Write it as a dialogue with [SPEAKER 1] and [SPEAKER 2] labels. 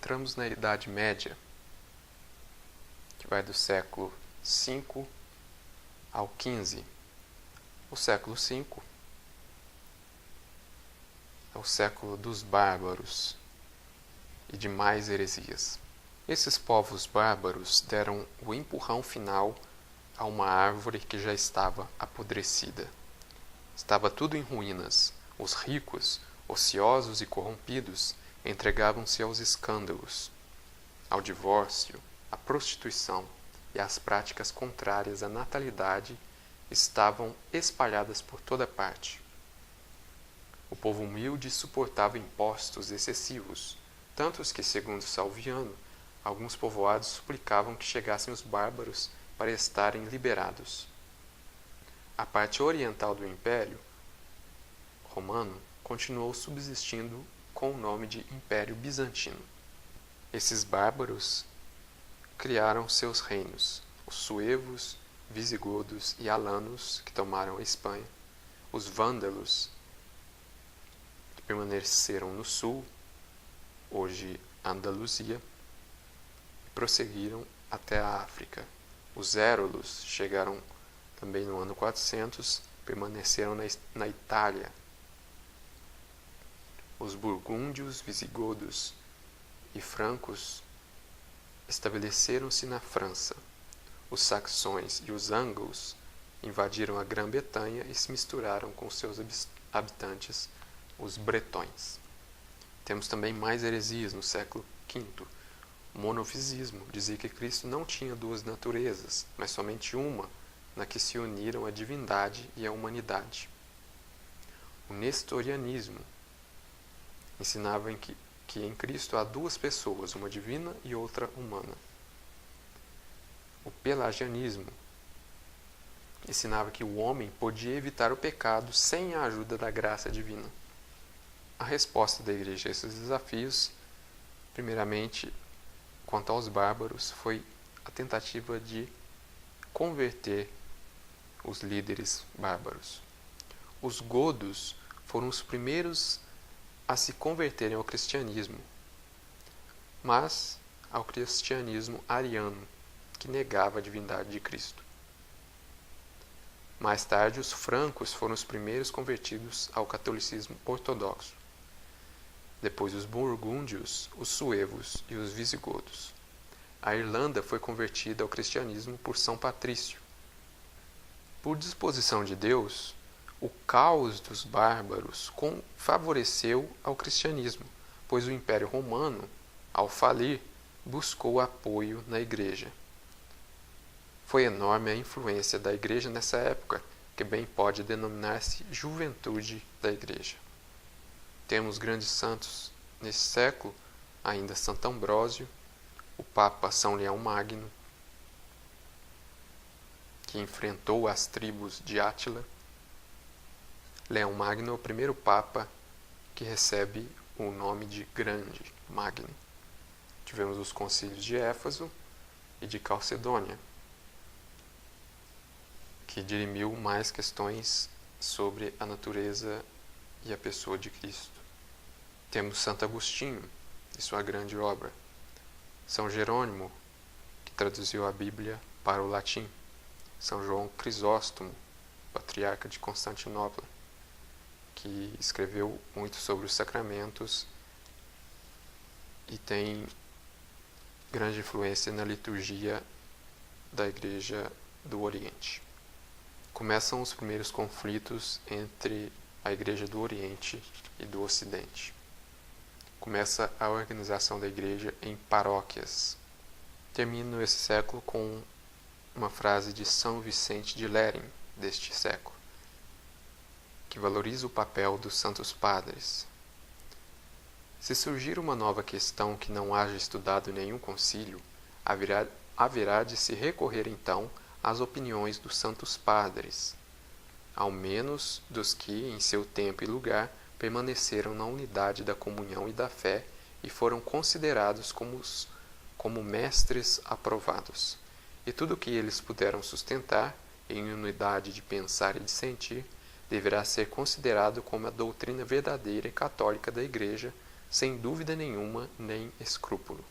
[SPEAKER 1] entramos na Idade Média, que vai do século V ao XV. O século V é o século dos bárbaros e de mais heresias. Esses povos bárbaros deram o empurrão final a uma árvore que já estava apodrecida. Estava tudo em ruínas. Os ricos, ociosos e corrompidos, entregavam-se aos escândalos, ao divórcio, à prostituição e às práticas contrárias à natalidade estavam espalhadas por toda parte. O povo humilde suportava impostos excessivos, tantos que, segundo Salviano, alguns povoados suplicavam que chegassem os bárbaros para estarem liberados. A parte oriental do Império Romano continuou subsistindo com o nome de Império Bizantino. Esses bárbaros criaram seus reinos, os suevos, visigodos e alanos, que tomaram a Espanha, os vândalos, que permaneceram no sul, hoje Andaluzia, e prosseguiram até a África. Os érolos chegaram também no ano 400, permaneceram na Itália. Os burgúndios, visigodos e francos estabeleceram-se na França. Os saxões e os ângalos invadiram a Grã-Bretanha e se misturaram com seus habitantes, os bretões. Temos também mais heresias no século V. O monofisismo dizia que Cristo não tinha duas naturezas, mas somente uma, na que se uniram a divindade e a humanidade. O nestorianismo ensinava que em Cristo há duas pessoas, uma divina e outra humana. O pelagianismo ensinava que o homem podia evitar o pecado sem a ajuda da graça divina. A resposta da Igreja a esses desafios, primeiramente, quanto aos bárbaros, foi a tentativa de converter os líderes bárbaros. Os godos foram os primeiros a se converterem ao cristianismo, mas ao cristianismo ariano, que negava a divindade de Cristo. Mais tarde, os francos foram os primeiros convertidos ao catolicismo ortodoxo. Depois, os burgúndios, os suevos e os visigodos. A Irlanda foi convertida ao cristianismo por São Patrício. Por disposição de Deus, o caos dos bárbaros favoreceu ao cristianismo, pois o Império Romano, ao falir, buscou apoio na Igreja. Foi enorme a influência da Igreja nessa época, que bem pode denominar-se juventude da Igreja. Temos grandes santos nesse século, ainda Santo Ambrósio, o Papa São Leão Magno, que enfrentou as tribos de Átila. Leão Magno é o primeiro Papa que recebe o nome de Grande, Magno. Tivemos os concílios de Éfeso e de Calcedônia, que dirimiu mais questões sobre a natureza e a pessoa de Cristo. Temos Santo Agostinho e sua grande obra. São Jerônimo, que traduziu a Bíblia para o latim. São João Crisóstomo, patriarca de Constantinopla, que escreveu muito sobre os sacramentos e tem grande influência na liturgia da Igreja do Oriente. Começam os primeiros conflitos entre a Igreja do Oriente e do Ocidente. Começa a organização da Igreja em paróquias. Termino esse século com uma frase de São Vicente de Lérins, deste século, que valoriza o papel dos santos padres. Se surgir uma nova questão que não haja estudado nenhum concílio, haverá de se recorrer então às opiniões dos santos padres, ao menos dos que, em seu tempo e lugar, permaneceram na unidade da comunhão e da fé e foram considerados como mestres aprovados. E tudo o que eles puderam sustentar, em unidade de pensar e de sentir, deverá ser considerado como a doutrina verdadeira e católica da Igreja, sem dúvida nenhuma nem escrúpulo.